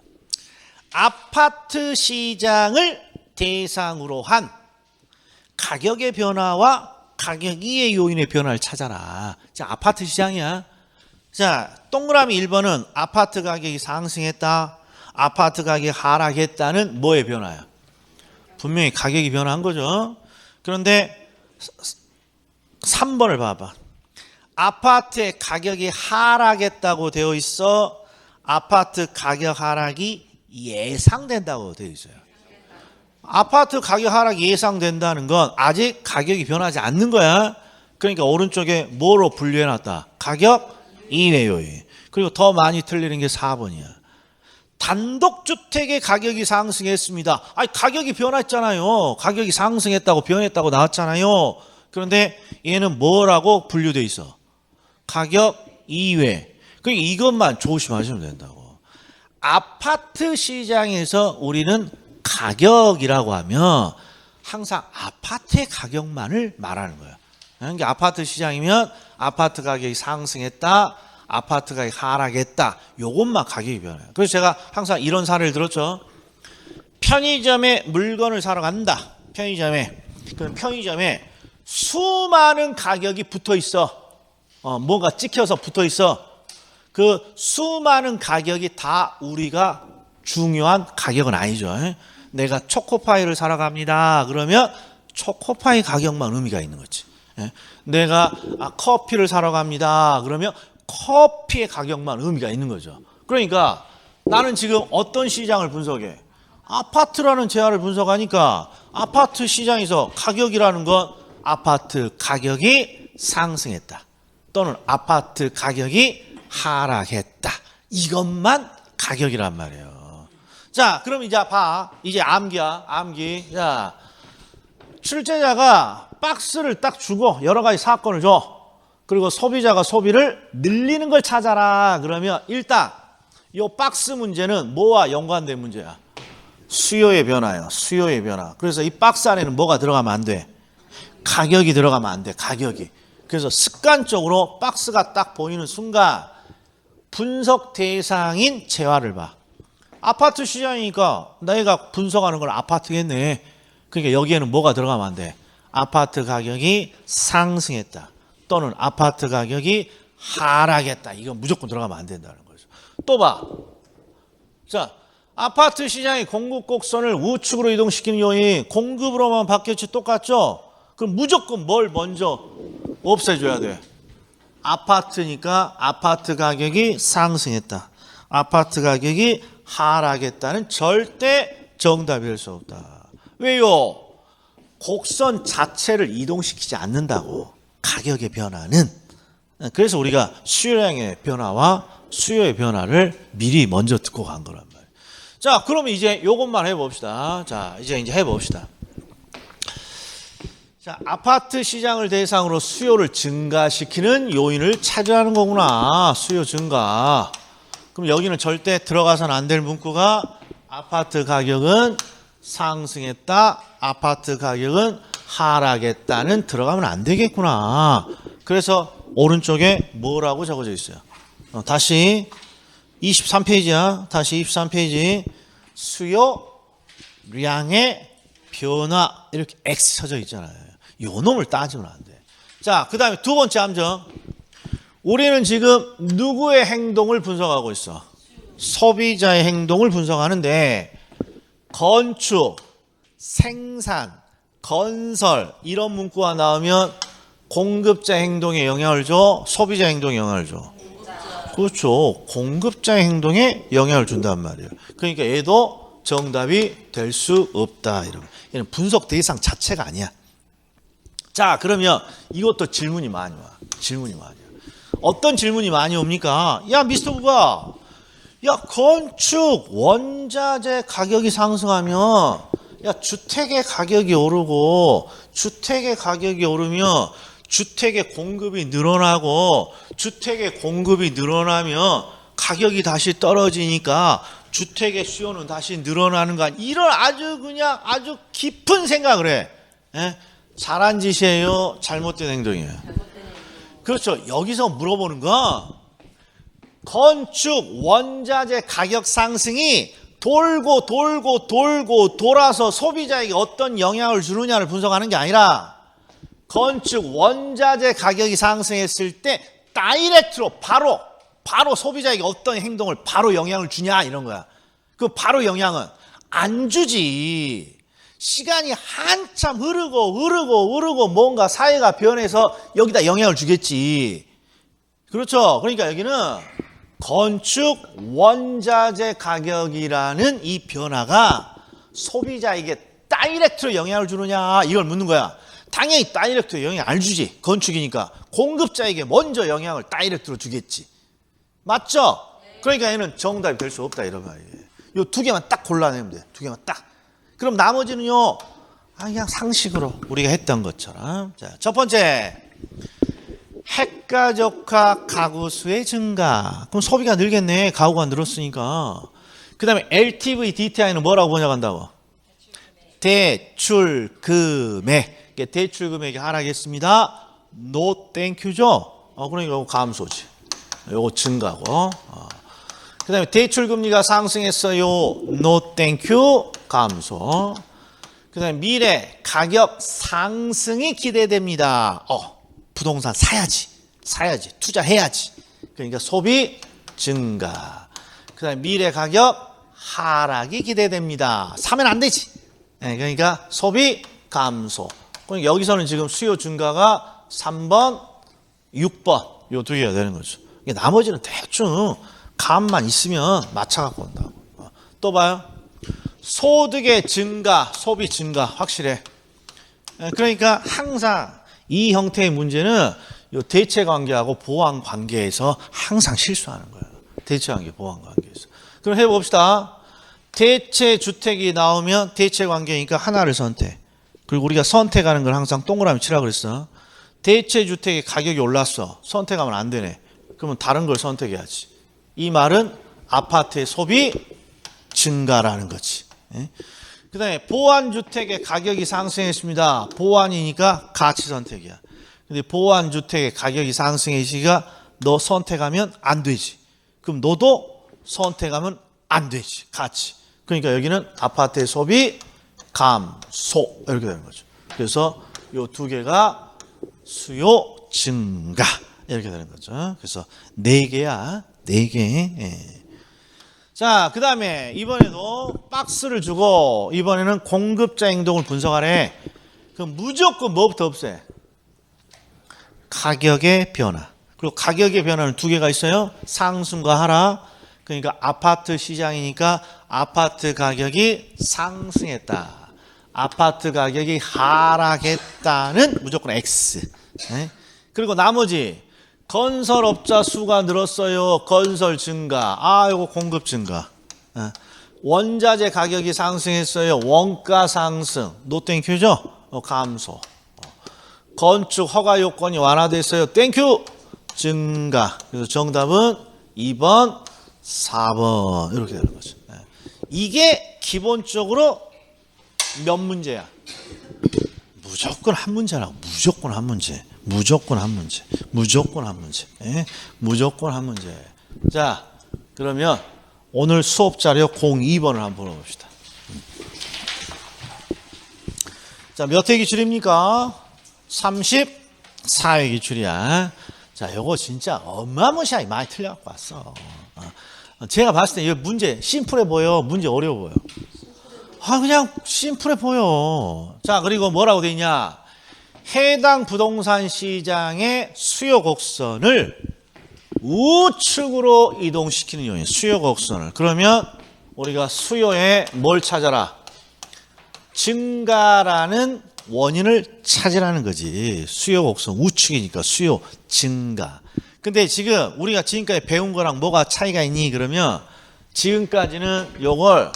[SPEAKER 1] 아파트 시장을 대상으로 한 가격의 변화와 가격 이의 요인의 변화를 찾아라. 자, 아파트 시장이야. 자, 동그라미 1번은 아파트 가격이 상승했다. 아파트 가격이 하락했다는 뭐의 변화야? 분명히 가격이 변화한 거죠. 그런데 3번을 봐봐. 아파트의 가격이 하락했다고 되어 있어. 아파트 가격 하락이 예상된다고 되어 있어요. 아파트 가격 하락이 예상된다는 건 아직 가격이 변하지 않는 거야. 그러니까 오른쪽에 뭐로 분류해놨다? 가격 이외 요인. 그리고 더 많이 틀리는 게 4번이야. 단독주택의 가격이 상승했습니다. 아니, 가격이 변했잖아요. 가격이 상승했다고 변했다고 나왔잖아요. 그런데 얘는 뭐라고 분류돼 있어? 가격 이외. 그러니까 이것만 조심하시면 된다고. 아파트 시장에서 우리는 가격이라고 하면 항상 아파트의 가격만을 말하는 거예요. 그러니까 아파트 시장이면 아파트 가격이 상승했다, 아파트 가격이 하락했다, 요것만 가격이 변해요. 그래서 제가 항상 이런 사례를 들었죠. 편의점에 물건을 사러 간다. 그럼 편의점에 수많은 가격이 붙어 있어. 뭔가 찍혀서 붙어 있어. 그 수많은 가격이 다 우리가 중요한 가격은 아니죠. 내가 초코파이를 사러 갑니다. 그러면 초코파이 가격만 의미가 있는 거지. 내가 커피를 사러 갑니다. 그러면 커피의 가격만 의미가 있는 거죠. 그러니까 나는 지금 어떤 시장을 분석해? 아파트라는 재화를 분석하니까 아파트 시장에서 가격이라는 건 아파트 가격이 상승했다. 또는 아파트 가격이 하락했다. 이것만 가격이란 말이에요. 자, 그럼 이제 봐. 이제 암기야, 암기. 자, 출제자가 박스를 딱 주고 여러 가지 사건을 줘. 그리고 소비자가 소비를 늘리는 걸 찾아라. 그러면 일단 이 박스 문제는 뭐와 연관된 문제야? 수요의 변화예요. 수요의 변화. 그래서 이 박스 안에는 뭐가 들어가면 안 돼? 가격이 들어가면 안 돼. 가격이. 그래서 습관적으로 박스가 딱 보이는 순간 분석 대상인 재화를 봐. 아파트 시장이니까 내가 분석하는 건 아파트겠네. 그러니까 여기에는 뭐가 들어가면 안 돼? 아파트 가격이 상승했다. 또는 아파트 가격이 하락했다. 이건 무조건 들어가면 안 된다는 거죠. 또 봐. 자, 아파트 시장의 공급 곡선을 우측으로 이동시키는 요인 공급으로만 바뀌었지 똑같죠? 그럼 무조건 뭘 먼저 없애줘야 돼? 아파트니까 아파트 가격이 상승했다. 아파트 가격이 하락했다는 절대 정답이 될 수 없다. 왜요? 곡선 자체를 이동시키지 않는다고. 가격의 변화는. 그래서 우리가 수요량의 변화와 수요의 변화를 미리 먼저 듣고 간 거란 말이에요. 자, 그러면 이제 요것만 해봅시다. 자, 이제 해봅시다. 자, 아파트 시장을 대상으로 수요를 증가시키는 요인을 찾으라는 거구나. 수요 증가. 그럼 여기는 절대 들어가서는 안 될 문구가 아파트 가격은 상승했다. 아파트 가격은 하락했다는 들어가면 안 되겠구나. 그래서 오른쪽에 뭐라고 적어져 있어요? 다시 23페이지야. 다시 23페이지. 수요량의 변화 이렇게 X 쳐져 있잖아요. 요 놈을 따지면 안 돼. 자, 그 다음에 두 번째 함정. 우리는 지금 누구의 행동을 분석하고 있어? 소비자의 행동을 분석하는데 건축, 생산, 건설 이런 문구가 나오면 공급자 행동에 영향을 줘? 소비자 행동에 영향을 줘? 그렇죠. 공급자의 행동에 영향을 준단 말이에요. 그러니까 얘도 정답이 될 수 없다. 얘는 분석 대상 자체가 아니야. 자, 그러면 이것도 질문이 많이 와. 질문이 많이 와. 어떤 질문이 많이 옵니까? 야, 미스터 부가, 야, 건축 원자재 가격이 상승하면, 야, 주택의 가격이 오르고, 주택의 가격이 오르면 주택의 공급이 늘어나고, 주택의 공급이 늘어나면 가격이 다시 떨어지니까 주택의 수요는 다시 늘어나는 거 아니야. 이런 아주 그냥 아주 깊은 생각을 해. 예? 잘한 짓이에요? 잘못된 행동이에요? 그렇죠. 여기서 물어보는 건 건축 원자재 가격 상승이 돌고 돌아서 소비자에게 어떤 영향을 주느냐를 분석하는 게 아니라 건축 원자재 가격이 상승했을 때 다이렉트로 바로 소비자에게 어떤 행동을 바로 영향을 주냐 이런 거야. 그 바로 영향은 안 주지. 시간이 한참 흐르고 뭔가 사회가 변해서 여기다 영향을 주겠지. 그렇죠. 그러니까 여기는 건축 원자재 가격이라는 이 변화가 소비자에게 다이렉트로 영향을 주느냐 이걸 묻는 거야. 당연히 다이렉트로 영향 안 주지. 건축이니까 공급자에게 먼저 영향을 다이렉트로 주겠지. 맞죠? 그러니까 얘는 정답이 될 수 없다 이런 말이에요. 요 두 개만 딱 골라내면 돼. 두 개만 딱. 그럼 나머지는요, 그냥 상식으로 우리가 했던 것처럼. 자, 첫 번째, 핵가족화 가구 수의 증가. 그럼 소비가 늘겠네. 가구가 늘었으니까. 그 다음에 LTV, DTI는 뭐라고 번역한다고? 대출 금액. 대출 금액이 하락했습니다. No 땡큐죠? 그러니까 이거 감소지. 요거 증가고. 그 다음에 대출 금리가 상승했어요. No 땡큐 감소. 그 다음에 미래 가격 상승이 기대됩니다. 부동산 사야지. 투자해야지. 그러니까 소비 증가. 그 다음에 미래 가격 하락이 기대됩니다. 사면 안 되지. 그러니까 소비 감소. 그러니까 여기서는 지금 수요 증가가 3번, 6번 요 두 개가 되는 거죠. 나머지는 대충 감만 있으면 맞춰갖고 온다고. 또 봐요. 소득의 증가, 소비 증가 확실해. 그러니까 항상 이 형태의 문제는 요 대체 관계하고 보완 관계에서 항상 실수하는 거예요. 대체 관계, 보완 관계에서. 그럼 해봅시다. 대체 주택이 나오면 대체 관계니까 하나를 선택. 그리고 우리가 선택하는 걸 항상 동그라미 치라고 그랬어. 대체 주택의 가격이 올랐어. 선택하면 안 되네. 그러면 다른 걸 선택해야지. 이 말은 아파트의 소비 증가라는 거지. 그 다음에 보완주택의 가격이 상승했습니다. 보완이니까 가치 선택이야. 근데 보완주택의 가격이 상승했으니까 너 선택하면 안 되지. 그럼 너도 선택하면 안 되지. 가치. 그러니까 여기는 아파트의 소비 감소 이렇게 되는 거죠. 그래서 이 두 개가 수요 증가 이렇게 되는 거죠. 그래서 네 개야. 네 개. 자, 그 다음에 이번에도 박스를 주고 이번에는 공급자 행동을 분석하래. 그럼 무조건 뭐부터 없애? 가격의 변화. 그리고 가격의 변화는 두 개가 있어요. 상승과 하락. 그러니까 아파트 시장이니까 아파트 가격이 상승했다. 아파트 가격이 하락했다는 무조건 X. 네? 그리고 나머지 건설업자 수가 늘었어요. 건설 증가. 요거 공급 증가. 원자재 가격이 상승했어요. 원가 상승. 노 땡큐죠? 감소. 건축 허가 요건이 완화됐어요. 땡큐. 증가. 그래서 정답은 2번, 4번 이렇게 되는 거죠. 이게 기본적으로 몇 문제야? 무조건 한 문제라고. 무조건 한 문제. 무조건 한 문제. 무조건 한 문제. 예? 무조건 한 문제. 자, 그러면 오늘 수업 자료 02번을 한번 풀어봅시다. 자, 몇 회 기출입니까? 34회 기출이야. 자, 요거 진짜 어마무시하게 많이 틀려갖고 왔어. 제가 봤을 때 이 문제 심플해 보여? 문제 어려워 보여? 그냥 심플해 보여. 자, 그리고 뭐라고 돼 있냐? 해당 부동산 시장의 수요 곡선을 우측으로 이동시키는 요인, 수요 곡선을. 그러면 우리가 수요에 뭘 찾아라? 증가라는 원인을 찾으라는 거지. 수요 곡선 우측이니까 수요 증가. 근데 지금 우리가 지금까지 배운 거랑 뭐가 차이가 있니? 그러면 지금까지는 요걸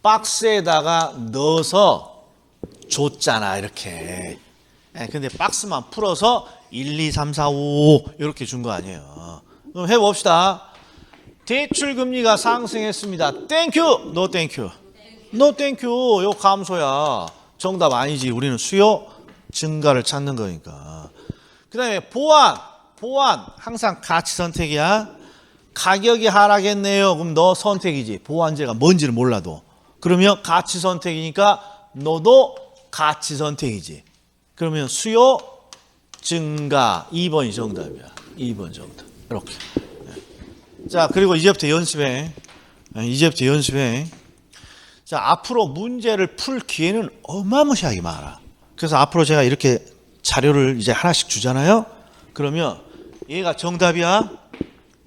[SPEAKER 1] 박스에다가 넣어서 줬잖아, 이렇게. 근데 박스만 풀어서 1, 2, 3, 4, 5 이렇게 준 거 아니에요. 그럼 해봅시다. 대출금리가 상승했습니다. 땡큐! 노 땡큐. 노 땡큐. 이거 감소야. 정답 아니지. 우리는 수요 증가를 찾는 거니까. 그 다음에 보완 항상 가치 선택이야. 가격이 하락했네요. 그럼 너 선택이지. 보완제가 뭔지를 몰라도. 그러면 가치 선택이니까 너도 가치 선택이지. 그러면 수요 증가 2번이 정답이야. 2번 정답. 이렇게. 자, 그리고 이제부터 연습해. 자, 앞으로 문제를 풀 기회는 어마무시하게 많아. 그래서 앞으로 제가 이렇게 자료를 이제 하나씩 주잖아요. 그러면 얘가 정답이야.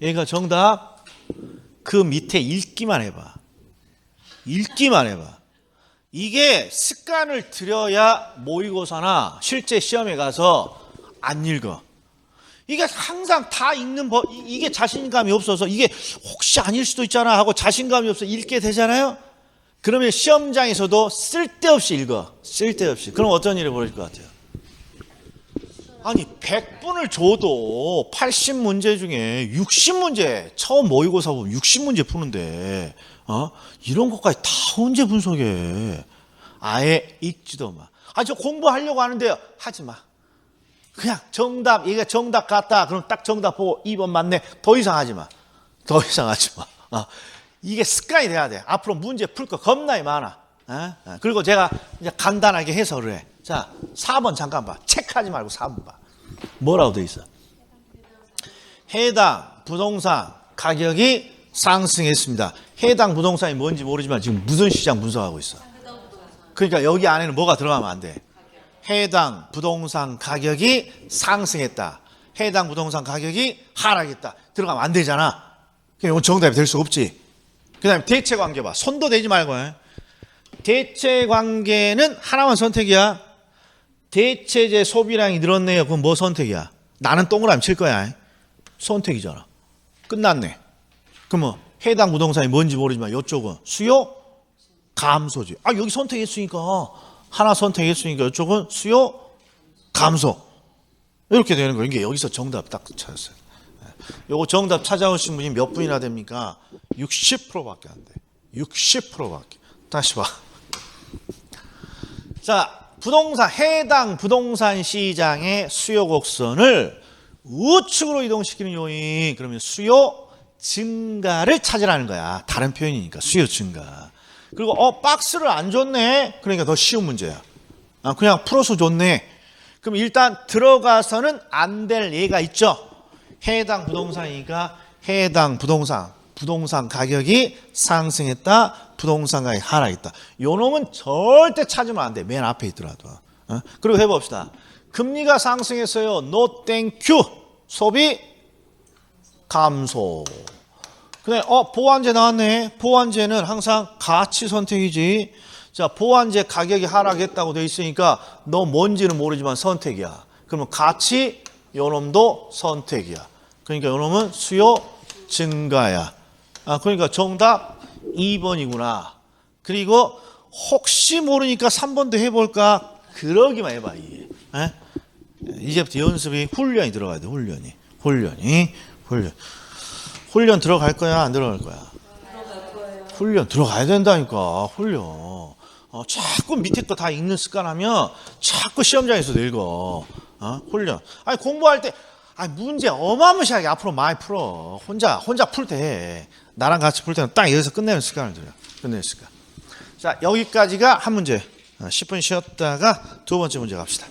[SPEAKER 1] 얘가 정답. 그 밑에 읽기만 해봐. 이게 습관을 들여야 모의고사나 실제 시험에 가서 안 읽어. 이게 항상 다 읽는 이게 자신감이 없어서 이게 혹시 아닐 수도 있잖아 하고 자신감이 없어 읽게 되잖아요. 그러면 시험장에서도 쓸데없이 읽어. 쓸데없이. 그럼 어떤 일이 벌어질 것 같아요? 아니 100분을 줘도 80문제 중에 60문제 처음 모의고사 보면 60문제 푸는데 이런 것까지 다 언제 분석해? 아예 읽지도 마. 저 공부하려고 하는데요. 하지 마. 그냥 정답, 얘가 정답 같다. 그럼 딱 정답 보고 2번 맞네. 더 이상 하지 마. 이게 습관이 돼야 돼. 앞으로 문제 풀 거 겁나게 많아. 그리고 제가 이제 간단하게 해설을 해. 자, 4번 잠깐 봐. 체크하지 말고 4번 봐. 뭐라고 돼 있어? 해당 부동산 가격이 상승했습니다. 해당 부동산이 뭔지 모르지만 지금 무슨 시장 분석하고 있어? 그러니까 여기 안에는 뭐가 들어가면 안 돼? 해당 부동산 가격이 상승했다. 해당 부동산 가격이 하락했다. 들어가면 안 되잖아. 그럼 이건 정답이 될 수 없지. 그 다음에 대체관계 봐. 손도 대지 말고. 대체관계는 하나만 선택이야. 대체재 소비량이 늘었네요. 그럼 뭐 선택이야? 나는 동그라미 칠 거야. 선택이잖아. 끝났네. 그러면 해당 부동산이 뭔지 모르지만 이쪽은 수요 감소지. 여기 선택했으니까 하나 선택했으니까 이쪽은 수요 감소. 이렇게 되는 거예요. 이게 여기서 정답 딱 찾았어요. 요거 정답 찾아오신 분이 몇 분이나 됩니까? 60%밖에 안 돼. 60%밖에. 다시 봐. 자, 해당 부동산 시장의 수요 곡선을 우측으로 이동시키는 요인. 그러면 수요 증가를 찾으라는 거야. 다른 표현이니까 수요 증가. 그리고 박스를 안 줬네. 그러니까 더 쉬운 문제야. 그냥 풀어서 줬네. 그럼 일단 들어가서는 안 될 예가 있죠. 해당 부동산이니까 해당 부동산 가격이 상승했다. 부동산 가격이 하락했다. 요 놈은 절대 찾으면 안 돼. 맨 앞에 있더라도. 그리고 해봅시다. 금리가 상승했어요. No thank you. 소비 감소. 그래, 보완제 나왔네. 보완제는 항상 가치 선택이지. 자, 보완제 가격이 하락했다고 돼 있으니까 너 뭔지는 모르지만 선택이야. 그러면 가치 요놈도 선택이야. 그러니까 요놈은 수요 증가야. 그러니까 정답 2번이구나. 그리고 혹시 모르니까 3번도 해볼까? 그러기만 해봐. 이게. 이제부터 연습이 훈련이 들어가야 돼. 훈련 들어갈 거야? 안 들어갈 거야?
[SPEAKER 2] 들어갈 거예요.
[SPEAKER 1] 훈련 들어가야 된다니까. 훈련. 자꾸 밑에 거 다 읽는 습관하면 자꾸 시험장에서 읽어. 훈련. 아니 공부할 때 문제 어마무시하게 앞으로 많이 풀어. 혼자 풀 때 해. 나랑 같이 풀 때는 딱 여기서 끝내는 습관을 들여. 끝내는 습관. 자, 여기까지가 한 문제. 10분 쉬었다가 두 번째 문제 갑시다.